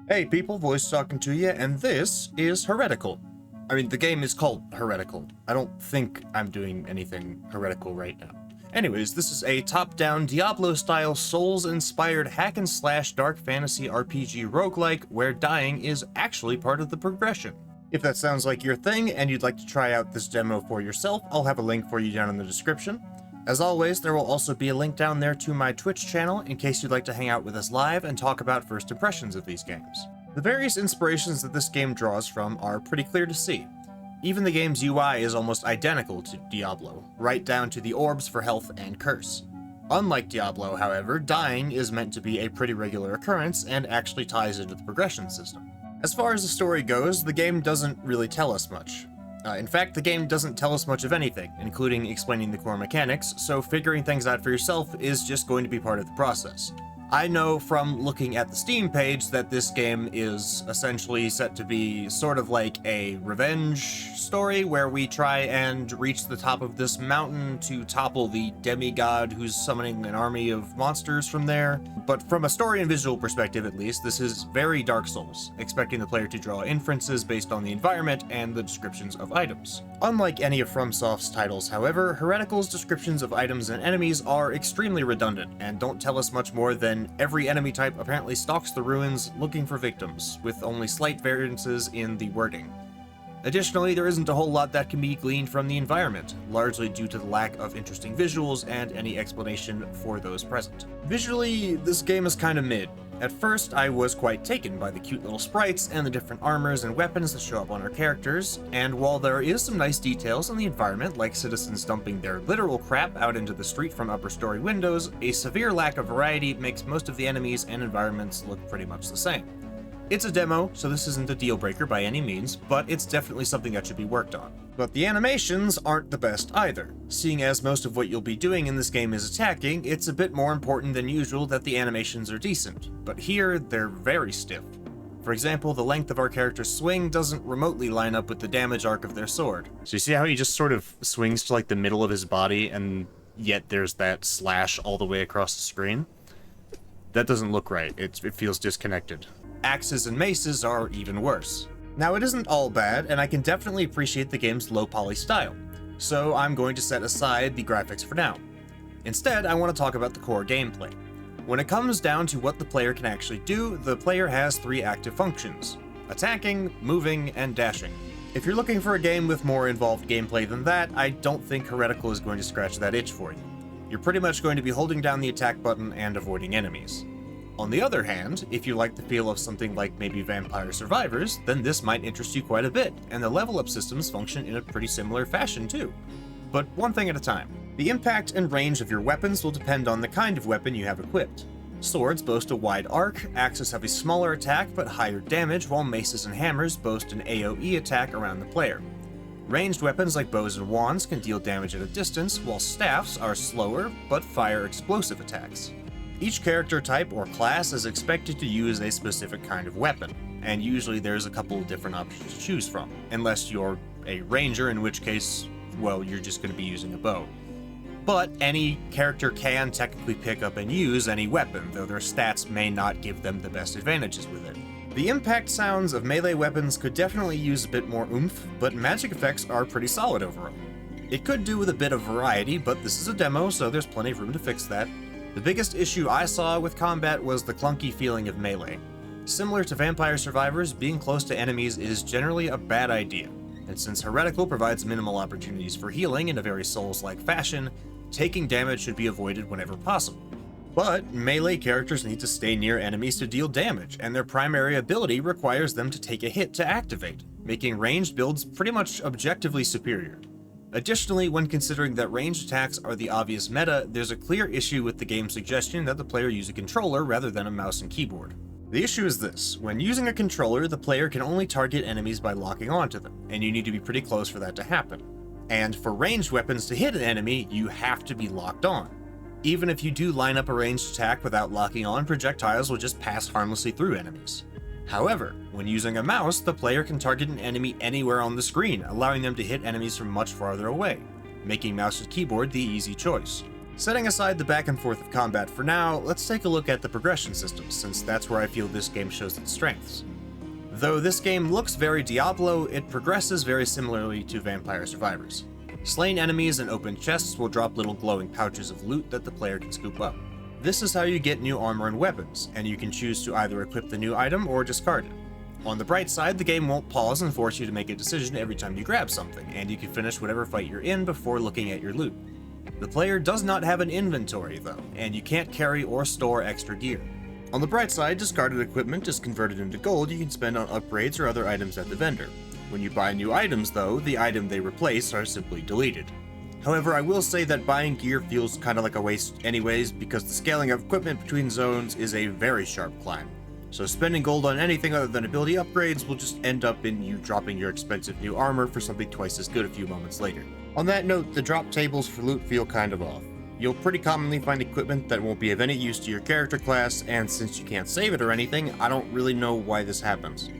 Hey people, voice talking to you, and this is Heretical. I mean, the game is called Heretical. I don't think I'm doing anything heretical right now. Anyways, this is a top-down Diablo-style Souls-inspired hack-and-slash dark fantasy RPG roguelike where dying is actually part of the progression. If that sounds like your thing and you'd like to try out this demo for yourself, I'll have a link for you down in the description. As always, there will also be a link down there to my Twitch channel in case you'd like to hang out with us live and talk about first impressions of these games. The various inspirations that this game draws from are pretty clear to see. Even the game's UI is almost identical to Diablo, right down to the orbs for health and curse. Unlike Diablo, however, dying is meant to be a pretty regular occurrence and actually ties into the progression system. As far as the story goes, the game doesn't really tell us much. In fact, the game doesn't tell us much of anything, including explaining the core mechanics, so figuring things out for yourself is just going to be part of the process. I know from looking at the Steam page that this game is essentially set to be sort of like a revenge story where we try and reach the top of this mountain to topple the demigod who's summoning an army of monsters from there. But from a story and visual perspective at least, this is very Dark Souls, expecting the player to draw inferences based on the environment and the descriptions of items. Unlike any of FromSoft's titles, however, Heretical's descriptions of items and enemies are extremely redundant and don't tell us much more than every enemy type apparently stalks the ruins looking for victims, with only slight variances in the wording. Additionally, there isn't a whole lot that can be gleaned from the environment, largely due to the lack of interesting visuals and any explanation for those present. Visually, this game is kinda mid. At first, I was quite taken by the cute little sprites and the different armors and weapons that show up on our characters, and while there is some nice details in the environment, like citizens dumping their literal crap out into the street from upper story windows, a severe lack of variety makes most of the enemies and environments look pretty much the same. It's a demo, so this isn't a deal breaker by any means, but it's definitely something that should be worked on. But the animations aren't the best either. Seeing as most of what you'll be doing in this game is attacking, it's a bit more important than usual that the animations are decent, but here they're very stiff. For example, the length of our character's swing doesn't remotely line up with the damage arc of their sword. So you see how he just sort of swings to like the middle of his body, and yet there's that slash all the way across the screen? That doesn't look right. It feels disconnected. Axes and maces are even worse. Now, it isn't all bad, and I can definitely appreciate the game's low-poly style, so I'm going to set aside the graphics for now. Instead, I want to talk about the core gameplay. When it comes down to what the player can actually do, the player has three active functions: attacking, moving, and dashing. If you're looking for a game with more involved gameplay than that, I don't think Heretical is going to scratch that itch for you. You're pretty much going to be holding down the attack button and avoiding enemies. On the other hand, if you like the feel of something like maybe Vampire Survivors, then this might interest you quite a bit, and the level up systems function in a pretty similar fashion too. But one thing at a time. The impact and range of your weapons will depend on the kind of weapon you have equipped. Swords boast a wide arc, axes have a smaller attack but higher damage, while maces and hammers boast an AoE attack around the player. Ranged weapons like bows and wands can deal damage at a distance, while staffs are slower but fire explosive attacks. Each character type or class is expected to use a specific kind of weapon, and usually there's a couple of different options to choose from, unless you're a ranger, in which case, well, you're just going to be using a bow. But any character can technically pick up and use any weapon, though their stats may not give them the best advantages with it. The impact sounds of melee weapons could definitely use a bit more oomph, but magic effects are pretty solid overall. It could do with a bit of variety, but this is a demo, so there's plenty of room to fix that. The biggest issue I saw with combat was the clunky feeling of melee. Similar to Vampire Survivors, being close to enemies is generally a bad idea, and since Heretical provides minimal opportunities for healing in a very Souls-like fashion, taking damage should be avoided whenever possible. But melee characters need to stay near enemies to deal damage, and their primary ability requires them to take a hit to activate, making ranged builds pretty much objectively superior. Additionally, when considering that ranged attacks are the obvious meta, there's a clear issue with the game's suggestion that the player use a controller rather than a mouse and keyboard. The issue is this: when using a controller, the player can only target enemies by locking onto them, and you need to be pretty close for that to happen. And for ranged weapons to hit an enemy, you have to be locked on. Even if you do line up a ranged attack without locking on, projectiles will just pass harmlessly through enemies. However, when using a mouse, the player can target an enemy anywhere on the screen, allowing them to hit enemies from much farther away, making mouse and keyboard the easy choice. Setting aside the back and forth of combat for now, let's take a look at the progression system, since that's where I feel this game shows its strengths. Though this game looks very Diablo, it progresses very similarly to Vampire Survivors. Slain enemies and open chests will drop little glowing pouches of loot that the player can scoop up. This is how you get new armor and weapons, and you can choose to either equip the new item or discard it. On the bright side, the game won't pause and force you to make a decision every time you grab something, and you can finish whatever fight you're in before looking at your loot. The player does not have an inventory though, and you can't carry or store extra gear. On the bright side, discarded equipment is converted into gold you can spend on upgrades or other items at the vendor. When you buy new items though, the item they replace are simply deleted. However, I will say that buying gear feels kinda like a waste anyways, because the scaling of equipment between zones is a very sharp climb. So spending gold on anything other than ability upgrades will just end up in you dropping your expensive new armor for something twice as good a few moments later. On that note, the drop tables for loot feel kind of off. You'll pretty commonly find equipment that won't be of any use to your character class, and since you can't save it or anything, I don't really know why this happens.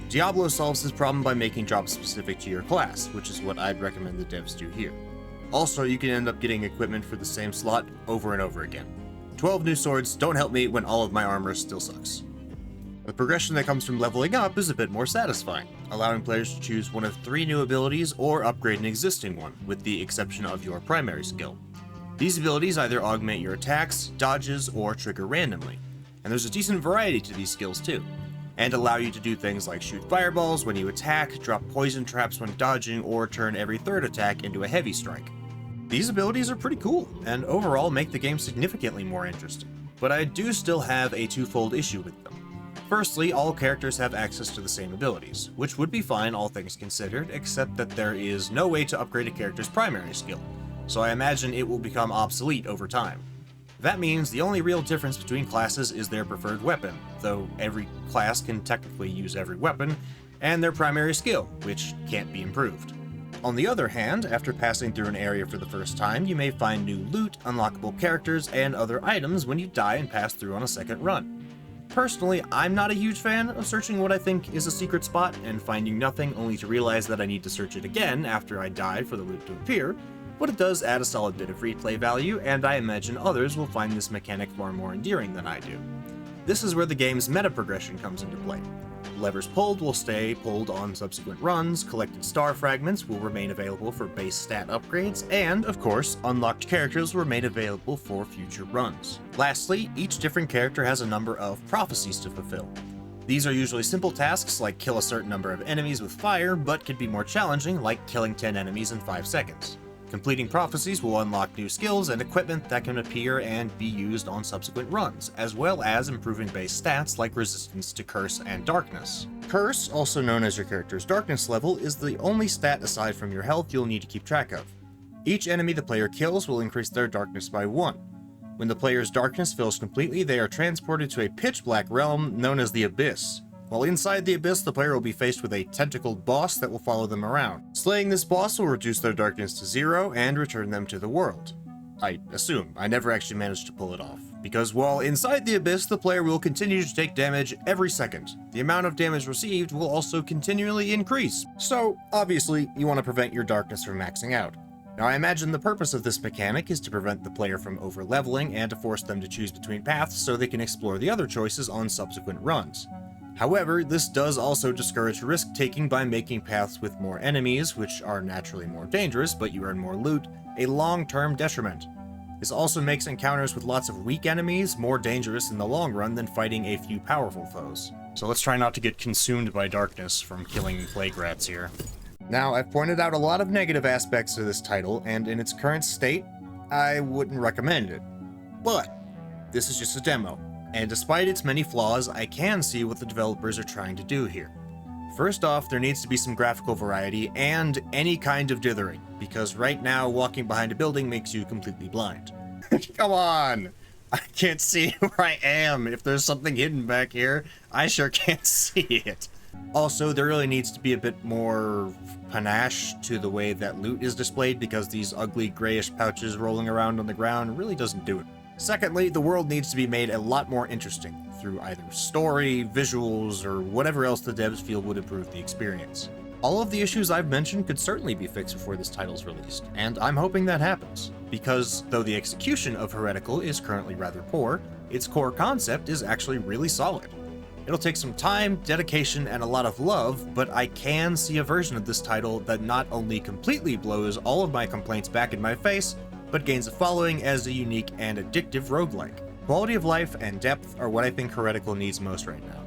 Diablo solves this problem by making drops specific to your class, which is what I'd recommend the devs do here. Also, you can end up getting equipment for the same slot over and over again. 12 new swords don't help me when all of my armor still sucks. The progression that comes from leveling up is a bit more satisfying, allowing players to choose one of 3 new abilities or upgrade an existing one, with the exception of your primary skill. These abilities either augment your attacks, dodges, or trigger randomly, and there's a decent variety to these skills too, and allow you to do things like shoot fireballs when you attack, drop poison traps when dodging, or turn every third attack into a heavy strike. These abilities are pretty cool, and overall make the game significantly more interesting, but I do still have a twofold issue with them. Firstly, all characters have access to the same abilities, which would be fine all things considered, except that there is no way to upgrade a character's primary skill, so I imagine it will become obsolete over time. That means the only real difference between classes is their preferred weapon, though every class can technically use every weapon, and their primary skill, which can't be improved. On the other hand, after passing through an area for the first time, you may find new loot, unlockable characters, and other items when you die and pass through on a second run. Personally, I'm not a huge fan of searching what I think is a secret spot and finding nothing only to realize that I need to search it again after I die for the loot to appear, but it does add a solid bit of replay value, and I imagine others will find this mechanic far more endearing than I do. This is where the game's meta progression comes into play. Levers pulled will stay pulled on subsequent runs, collected star fragments will remain available for base stat upgrades, and, of course, unlocked characters will remain available for future runs. Lastly, each different character has a number of prophecies to fulfill. These are usually simple tasks like kill a certain number of enemies with fire, but can be more challenging like killing 10 enemies in 5 seconds. Completing prophecies will unlock new skills and equipment that can appear and be used on subsequent runs, as well as improving base stats like resistance to curse and darkness. Curse, also known as your character's darkness level, is the only stat aside from your health you'll need to keep track of. Each enemy the player kills will increase their darkness by 1. When the player's darkness fills completely, they are transported to a pitch-black realm known as the Abyss. While inside the Abyss, the player will be faced with a tentacled boss that will follow them around. Slaying this boss will reduce their darkness to 0 and return them to the world. I assume. I never actually managed to pull it off. Because while inside the Abyss, the player will continue to take damage every second. The amount of damage received will also continually increase. So, obviously, you want to prevent your darkness from maxing out. Now, I imagine the purpose of this mechanic is to prevent the player from over-leveling and to force them to choose between paths so they can explore the other choices on subsequent runs. However, this does also discourage risk-taking by making paths with more enemies, which are naturally more dangerous, but you earn more loot, a long-term detriment. This also makes encounters with lots of weak enemies more dangerous in the long run than fighting a few powerful foes. So let's try not to get consumed by darkness from killing plague rats here. Now, I've pointed out a lot of negative aspects to this title, and in its current state, I wouldn't recommend it. But this is just a demo. And despite its many flaws, I can see what the developers are trying to do here. First off, there needs to be some graphical variety and any kind of dithering, because right now walking behind a building makes you completely blind. Come on! I can't see where I am. If there's something hidden back here, I sure can't see it. Also, there really needs to be a bit more panache to the way that loot is displayed, because these ugly grayish pouches rolling around on the ground really doesn't do it. Secondly, the world needs to be made a lot more interesting, through either story, visuals, or whatever else the devs feel would improve the experience. All of the issues I've mentioned could certainly be fixed before this title's released, and I'm hoping that happens. because though the execution of Heretical is currently rather poor, its core concept is actually really solid. It'll take some time, dedication, and a lot of love, but I can see a version of this title that not only completely blows all of my complaints back in my face, but gains a following as a unique and addictive roguelike. Quality of life and depth are what I think Heretical needs most right now.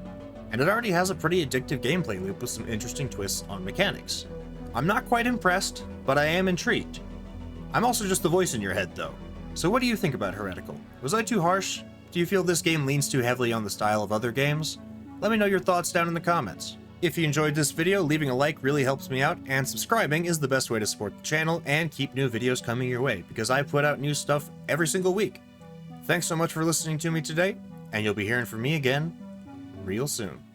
And it already has a pretty addictive gameplay loop with some interesting twists on mechanics. I'm not quite impressed, but I am intrigued. I'm also just the voice in your head though. So what do you think about Heretical? Was I too harsh? Do you feel this game leans too heavily on the style of other games? Let me know your thoughts down in the comments. If you enjoyed this video, leaving a like really helps me out, and subscribing is the best way to support the channel and keep new videos coming your way, because I put out new stuff every single week. Thanks so much for listening to me today, and you'll be hearing from me again real soon.